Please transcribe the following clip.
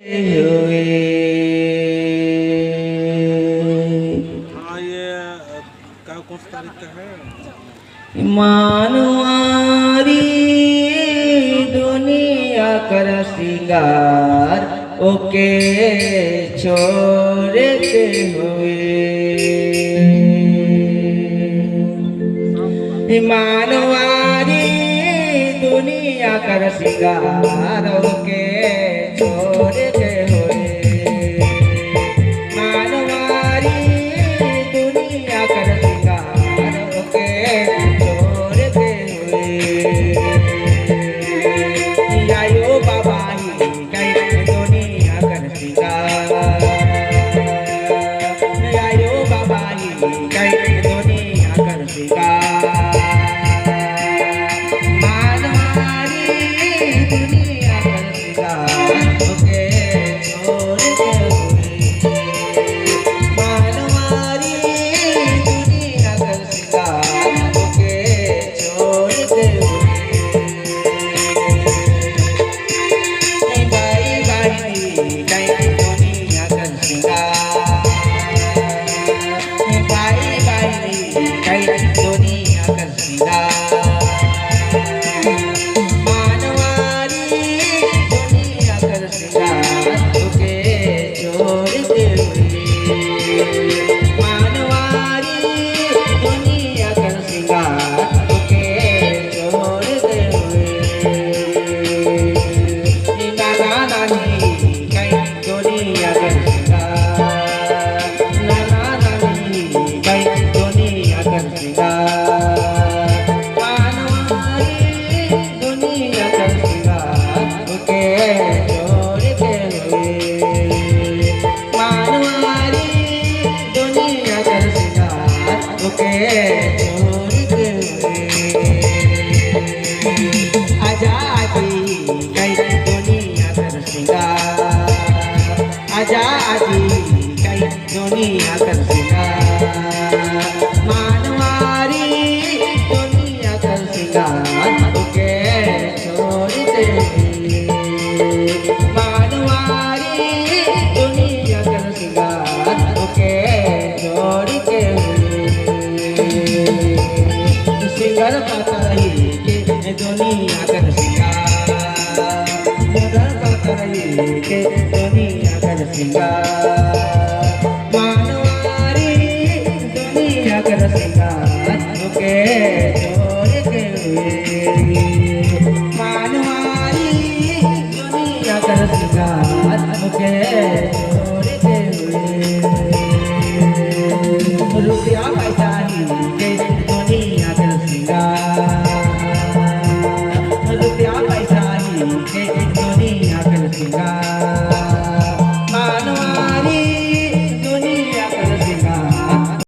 हुए हाँ ये कौन सा तारीख का है? मानवारी दुनिया कर सिंगार ओके छोड़ के हुए मानवारी दुनिया कर सिंगार ओके छोड़ के हुए मानवारी दुनिया कर सिंगार ओके छोड़ के हुए आयो बाबा ही कई दुनिया कर सिंगार आयो बाबा ही कई दुनिया कर सिंगार मानवारी दुनिया कर सिंगार ओके छोड़ के हुए मानवारी दुनिया कर सिंगार ओके छोड़ के हुए बाई बाई कई दुनिया कर सिंगार बाई बाई कई दुनिया कर सिंगार मानवारी दुनिया कर सिंगार ओके छोड़ के हुए मानवारी दुनिया कर सिंगार ओके छोड़ के हुए नाना नानी कई दुनिया कर सिंगार नाना नानी कई दुनिया कर सिंगार मानवारी दुनिया कर सिंगार ओके छोड़ के हुए मानवारी दुनिया कर सिंगार ओके छोड़ के हुए आजा आजी कई दुनिया कर सिंगार आजा आजी कई दुनिया कर सिंगार मानवारी दुनिया कर सिंगार ओके छोड़ के हुए मानवारी दुनिया कर सिंगार ओके छोड़ के हुए सिंगर पता रही के दुनिया कर सिंगार सिंगर पता रही के दुनिया कर सिंगार मानवारी दुनिया कर सिंगार ओके छोड़ के हुए मानवारी दुनिया कर सिंगार ओके छोड़ के हुए रुपया